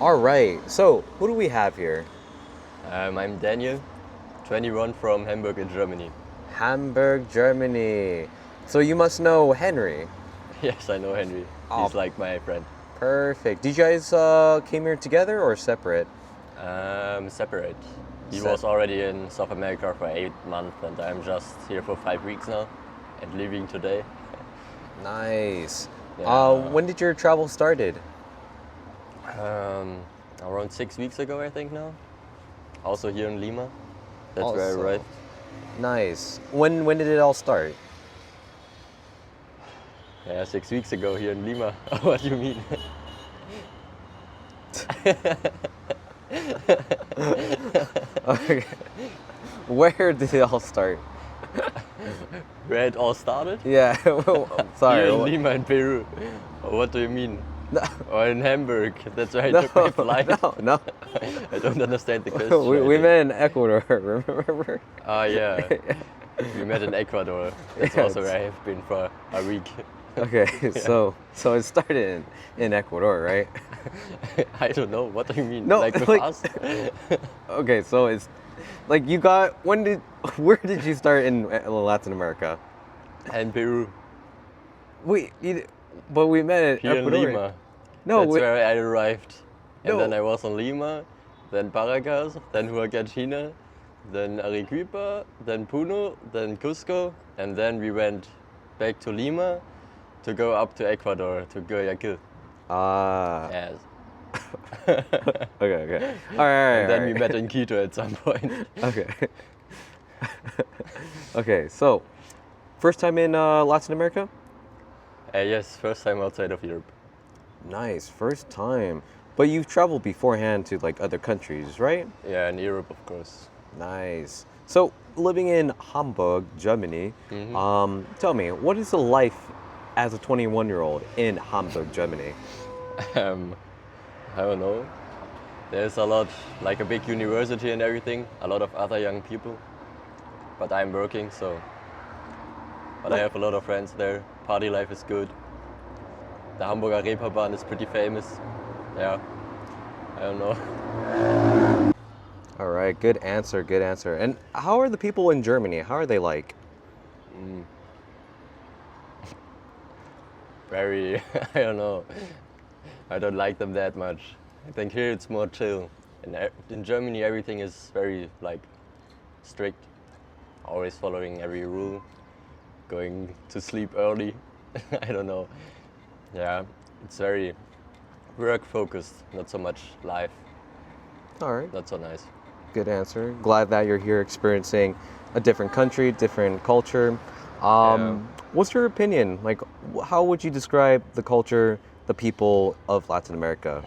All right. So, who do we have here? I'm Daniel, 21 from Hamburg in Germany. Hamburg, Germany. So you must know Henry. Yes, I know Henry. Oh, He's like my friend. perfect. Did you guys came here together or separate? Separate. He Set. was already in South America for 8 months, and I'm just here for 5 weeks now, and leaving today. Nice. Yeah, When did your travel started? um, around 6 weeks ago, I think now. Also here in Lima. That's where I Also, arrived. nice. When did it all start? Yeah, 6 weeks ago here in Lima. What do you mean? Okay. Where did it all start? Where it all started? Yeah. Here Sorry. in Lima in Peru. What do you mean? No, Or in Hamburg. That's where I no, took my flight. no. I don't understand the question. We I met in Ecuador. Remember? Yeah. We met in Ecuador. That's also Yes. where I have been for a week. Okay, Yeah. so it started in Ecuador, right? I don't know. What do you mean? No, Like with like us? okay, so it's like you got where did you start in Latin America? And Peru. We you, but we met in Here in Ecuador. Lima. No, That's where I arrived. And then no. I was in Lima, then Paracas, then Huacachina, then Arequipa, then Puno, then Cusco, and then we went back to Lima to go up to Ecuador, to Guayaquil. Ah, Yes. okay. All right, And then all we right. met in Quito at some point. Okay. Okay, so first time in Latin America? Yes, first time outside of Europe. Nice, first time. But you've traveled beforehand to like other countries, right? Yeah, in Europe, of course. Nice. So, living in Hamburg, Germany, tell me, what is the life as a 21-year-old in Hamburg, Germany? Um, I don't know. There's a lot, like a big university and everything, a lot of other young people. But I'm working, so. But I have a lot of friends there. Party life is good. The Hamburger Reeperbahn is pretty famous. Yeah, I don't know. All right, good answer, good answer. And how are the people in Germany? How are they like? Very, I don't know. I don't like them that much. I think here it's more chill. In Germany, everything is very like strict. Always following every rule. Going to sleep early. I don't know. Yeah, it's very work focused, not so much life. All right, Not so nice. good answer. Glad that you're here experiencing a different country, different culture. Yeah. What's your opinion? Like, how would you describe the culture, the people of Latin America?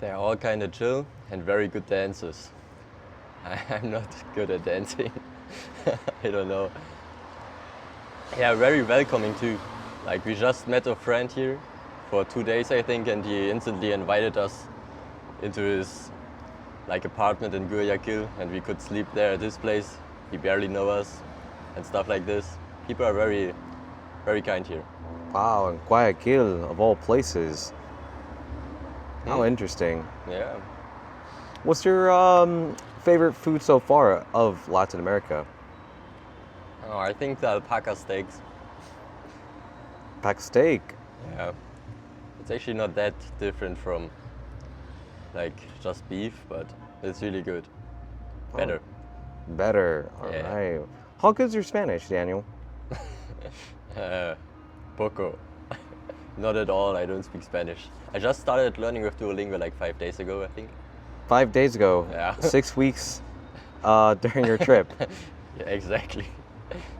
They're all kind of chill and very good dancers. I'm not good at dancing. I don't know. Yeah, very welcoming too. Like we just met a friend here for 2 days, I think, and he instantly invited us into his like apartment in Guayaquil, and we could sleep there at his place. He barely know us, and stuff like this. People are very, very kind here. Wow, and Guayaquil, of all places. How Hmm. interesting. Yeah. What's your favorite food so far of Latin America? Oh, I think the alpaca steaks. Pack steak. Yeah. It's actually not that different from like just beef, but it's really good. Better. Better. All Yeah. right. How good's your Spanish, Daniel? Uh, Poco. Not at all. I don't speak Spanish. I just started learning with Duolingo like 5 days ago, I think. 5 days ago. Yeah. 6 weeks during your trip. Yeah, exactly.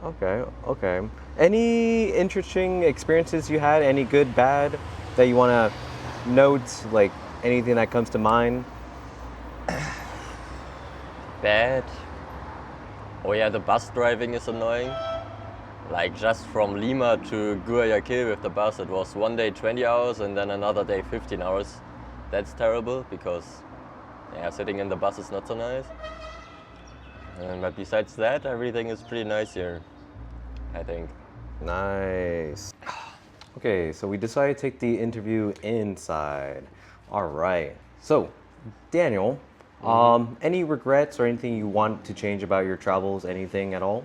Okay. Any interesting experiences you had? Any good, bad that you want to note? Like anything that comes to mind? Bad. Oh yeah, the bus driving is annoying. Like just from Lima to Guayaquil with the bus, it was one day 20 hours and then another day 15 hours. That's terrible because yeah, sitting in the bus is not so nice. But besides that, everything is pretty nice here, I think. Nice. Okay, so we decided to take the interview inside. All right. So, Daniel, any regrets or anything you want to change about your travels? Anything at all?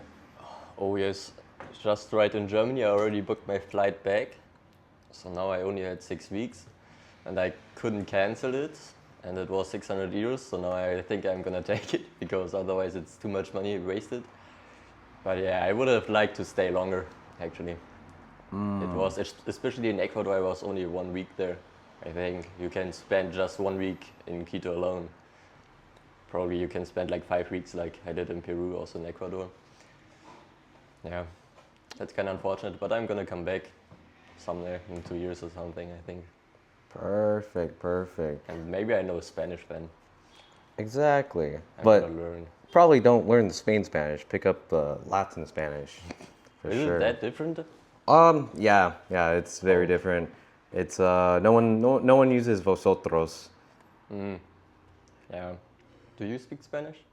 Oh yes, just right in Germany, I already booked my flight back. So now I only had 6 weeks, and I couldn't cancel it, and it was 600 euros. So now I think I'm gonna take it because otherwise it's too much money wasted. But yeah, I would have liked to stay longer, actually. It was, especially in Ecuador, I was only 1 week there. I think you can spend just 1 week in Quito alone. Probably you can spend like 5 weeks like I did in Peru, also in Ecuador. Yeah, that's kind of unfortunate, but I'm gonna come back somewhere in 2 years or something, I think. Perfect, perfect. And maybe I know Spanish then. Exactly. I'm But gonna learn. probably don't learn the Spain Spanish. Pick up the Latin Spanish for Is sure. it that different? Yeah, it's very different. It's no one uses vosotros. Yeah. Do you speak Spanish?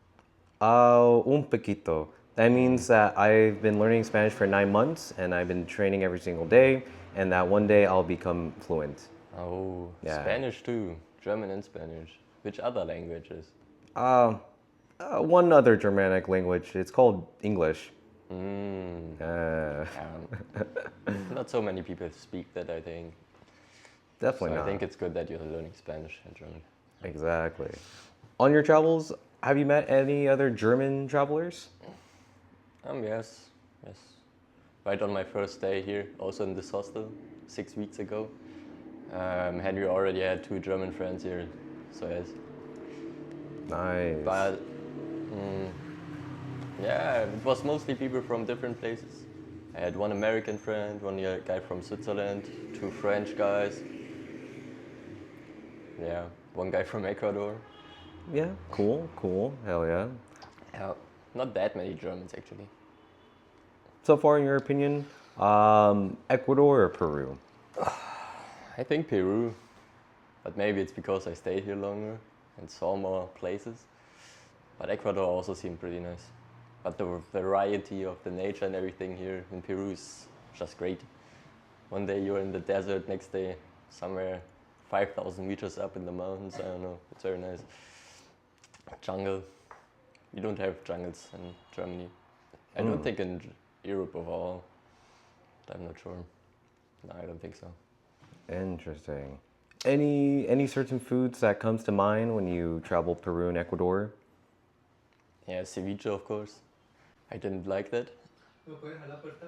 Un poquito. That means that I've been learning Spanish for 9 months and I've been training every single day, and that one day I'll become fluent. Oh, Yeah. Spanish too. German and Spanish. Which other languages? One other Germanic language. It's called English. Yeah. Not so many people speak that, I think. Definitely So not. I think it's good that you're learning Spanish and German. Exactly. On your travels, have you met any other German travelers? Yes, yes. Right on my first day here, also in this hostel, 6 weeks ago. Henry already had 2 German friends here, so yes. Nice. But yeah, it was mostly people from different places. I had one American friend, one guy from Switzerland, 2 French guys. Yeah, one guy from Ecuador. Yeah, cool, cool. Hell yeah. Yeah, not that many Germans actually. So far, in your opinion, Ecuador or Peru? I think Peru, but maybe it's because I stayed here longer and saw more places. But Ecuador also seemed pretty nice. But the variety of the nature and everything here in Peru is just great. One day you're in the desert, next day somewhere 5,000 meters up in the mountains. I don't know, it's very nice. Jungle. You don't have jungles in Germany. I don't think in Europe overall. But I'm not sure. No, I don't think so. Interesting. Any certain foods that comes to mind when you travel Peru and Ecuador? Yeah, ceviche, of course. I didn't like that.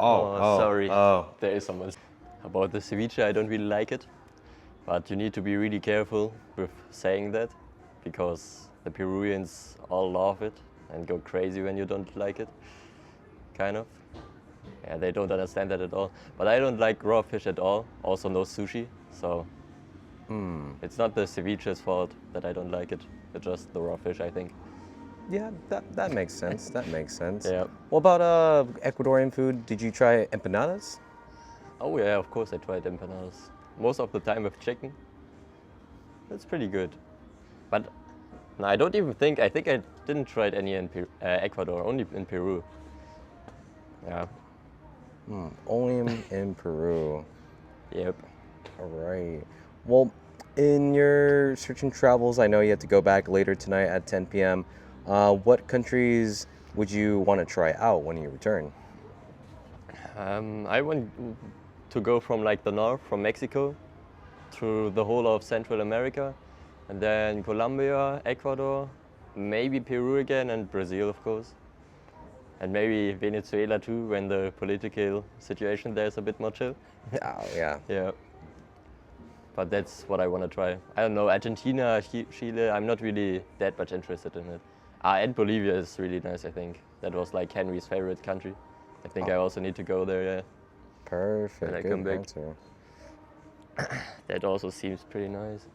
Oh, Sorry. Oh, There is someone. About the ceviche, I don't really like it. But you need to be really careful with saying that because the Peruvians all love it and go crazy when you don't like it. Kind of. Yeah, they don't understand that at all. But I don't like raw fish at all. Also, no sushi. So it's not the ceviche's fault that I don't like it. It's just the raw fish, I think. yeah, that makes sense. That makes sense. Yeah. What about Ecuadorian food? Did you try empanadas? Oh yeah, of course I tried empanadas. Most of the time with chicken. That's pretty good. But no, I don't even think. I think I didn't try any in Ecuador, only in Peru. Yeah. Only in Peru. Yep. All right. Well, in your search and travels, I know you have to go back later tonight at 10 p.m. What countries would you want to try out when you return? I want to go from like the north, from Mexico, through the whole of Central America, and then Colombia, Ecuador, maybe Peru again, and Brazil, of course. And maybe Venezuela too, when the political situation there is a bit more chill. Oh, yeah. Yeah. But that's what I want to try. I don't know, Argentina, Chile, I'm not really that much interested in it. And Bolivia is really nice, I think. That was like Henry's favorite country. I think I also need to go there, yeah. Perfect. When I Good come back. answer. That also seems pretty nice.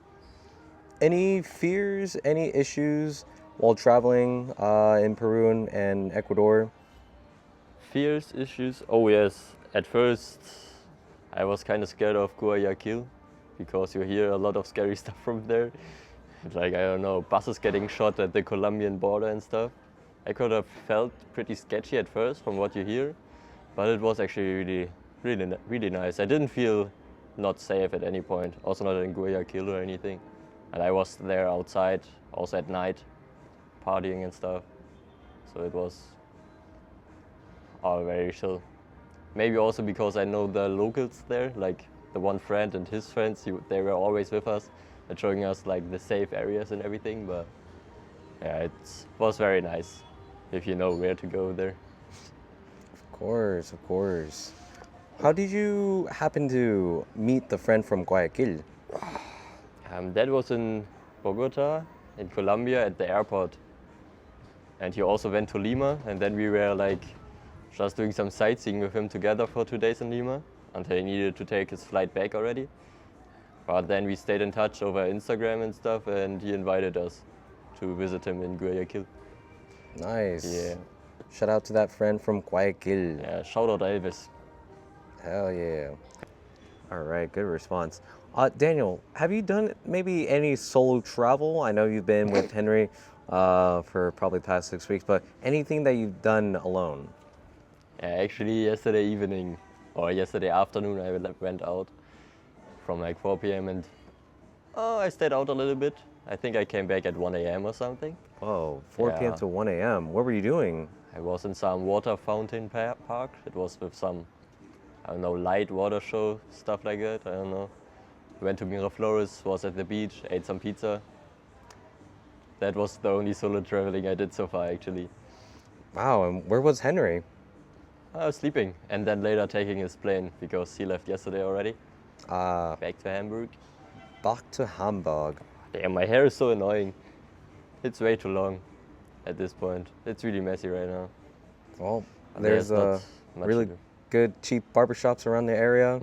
Any fears, any issues while traveling in Peru and Ecuador? Fears, issues? Oh yes, at first I was kind of scared of Guayaquil because you hear a lot of scary stuff from there. Like, I don't know, buses getting shot at the Colombian border and stuff. Ecuador felt pretty sketchy at first from what you hear, but it was actually really nice. I didn't feel not safe at any point, also not in Guayaquil or anything. And I was there outside, also at night, partying and stuff. So it was all very chill. Maybe also because I know the locals there, like the one friend and his friends, they were always with us and showing us like the safe areas and everything. But yeah, it was very nice if you know where to go there. Of course, of course. How did you happen to meet the friend from Guayaquil? That was in Bogota, in Colombia, at the airport. And he also went to Lima, and then we were like just doing some sightseeing with him together for 2 days in Lima until he needed to take his flight back already. But then we stayed in touch over Instagram and stuff, and he invited us to visit him in Guayaquil. Nice. Yeah. Shout out to that friend from Guayaquil. Yeah, shout out Elvis. Hell yeah. All right, good response. Daniel, have you done maybe any solo travel? I know you've been with Henry for probably the past 6 weeks, but anything that you've done alone? Yeah, actually yesterday evening or yesterday afternoon I went out from like 4 p.m. and I stayed out a little bit. I think I came back at 1 a.m. or something. Oh, 4 p.m. Yeah. to 1 a.m. What were you doing? I was in some water fountain park. It was with some, I don't know, light water show, stuff like that. I don't know. Went to Miraflores, was at the beach, ate some pizza. That was the only solo traveling I did so far, actually. Wow, and where was Henry? I was sleeping and then later taking his plane because he left yesterday already. Uh, Back to Hamburg. back to Hamburg. Damn, my hair is so annoying. It's way too long at this point. It's really messy right now. Well, And there's not much really to do. good cheap barbershops around the area.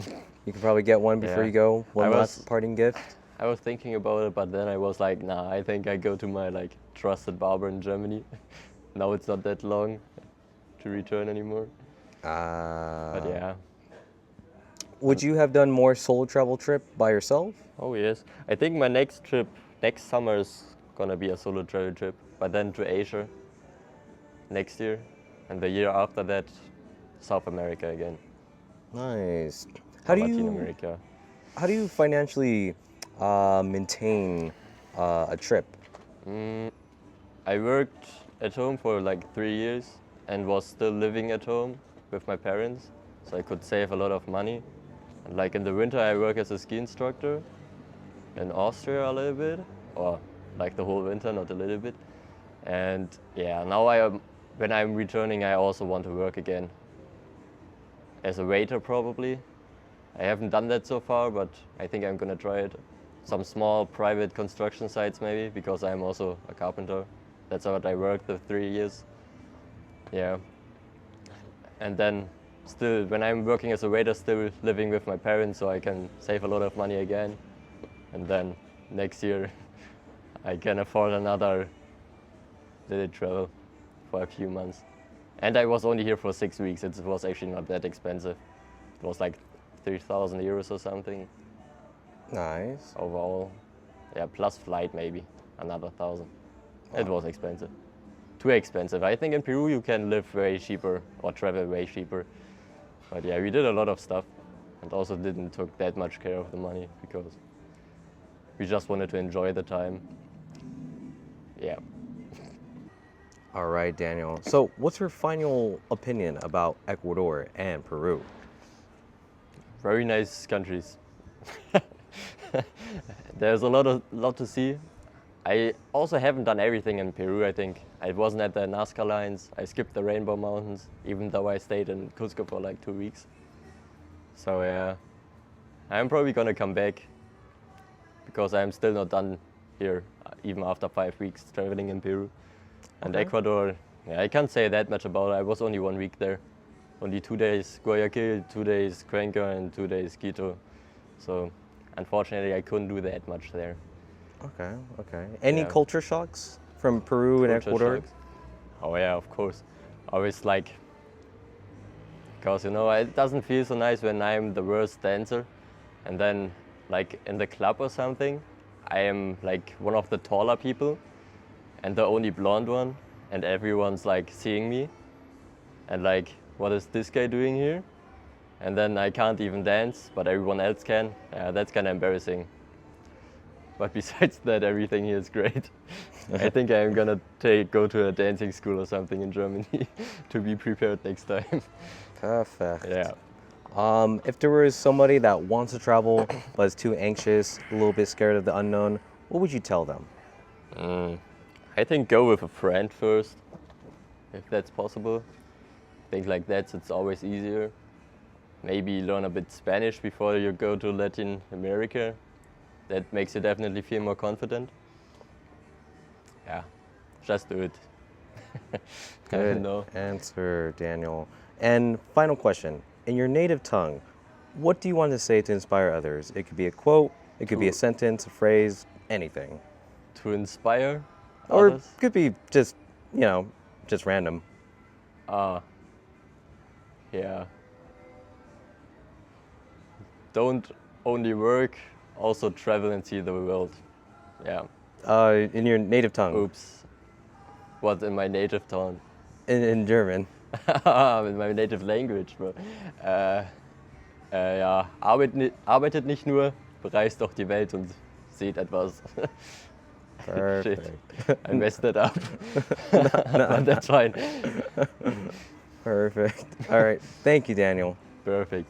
You can probably get one before Yeah. you go. One I last was- parting gift. I was thinking about it, but then I was like, nah, I think I go to my like trusted barber in Germany. Now it's not that long to return anymore. But yeah. Would you have done more solo travel trip by yourself? Oh yes. I think my next trip next summer is gonna be a solo travel trip, but then to Asia next year, and the year after that, South America again. Nice. Or Latin America. How do you financially maintain a trip? I worked at home for like 3 years and was still living at home with my parents, so I could save a lot of money. And like in the winter, I work as a ski instructor in Austria a little bit, or like the whole winter, not a little bit. And yeah, now when I'm returning, I also want to work again as a waiter probably. I haven't done that so far, but I think I'm gonna try it. Some small private construction sites maybe, because I'm also a carpenter. That's what I worked the 3 years. Yeah. And then still, when I'm working as a waiter, still living with my parents, so I can save a lot of money again. And then next year, I can afford another little travel for a few months. And I was only here for 6 weeks. It was actually not that expensive. It was like 3,000 euros or something Nice. overall. Yeah, plus flight maybe, another 1,000. It was expensive. Too expensive. I think in Peru you can live way cheaper or travel way cheaper. But yeah, we did a lot of stuff and also didn't took that much care of the money because we just wanted to enjoy the time. Yeah. All right, Daniel. So, what's your final opinion about Ecuador and Peru? Very nice countries. There's a lot to see. I also haven't done everything in Peru, I think. I wasn't at the Nazca lines. I skipped the Rainbow Mountains, even though I stayed in Cusco for like 2 weeks. So yeah, I'm probably gonna come back because I'm still not done here, even after 5 weeks traveling in Peru. And Okay. Ecuador, yeah, I can't say that much about it. I was only 1 week there. Only 2 days Guayaquil, 2 days Cuenca, and 2 days Quito. So unfortunately, I couldn't do that much there. Okay, okay. Any Yeah. culture shocks from Peru and Culture Ecuador? shocks. Oh yeah, of course. Always like, because you know, it doesn't feel so nice when I'm the worst dancer, and then like in the club or something, I am like one of the taller people, and the only blonde one, and everyone's like seeing me, and like, what is this guy doing here? and then I can't even dance, but everyone else can. That's kind of embarrassing. But besides that, everything here is great. I think I'm gonna go to a dancing school or something in Germany to be prepared next time. Perfect. Yeah. If there was somebody that wants to travel but is too anxious, a little bit scared of the unknown, what would you tell them? I think go with a friend first, if that's possible. Things like that, it's always easier. Maybe learn a bit Spanish before you go to Latin America. That makes you definitely feel more confident. Yeah, just do it. I Good don't know. answer, Daniel. And final question. In your native tongue, what do you want to say to inspire others? It could be a quote, it could be a sentence, a phrase, anything. To inspire Or others. it could be just, just random. Yeah. Don't only work, also travel and see the world. Yeah. In your native tongue, Oops. What in my native tongue? in German. In my native language. Bro. Ja, arbeitet nicht nur, bereist doch die Welt und seht etwas. Shit, Perfect. I messed that up. But that's fine. Perfect. All right. Thank you, Daniel. Perfect.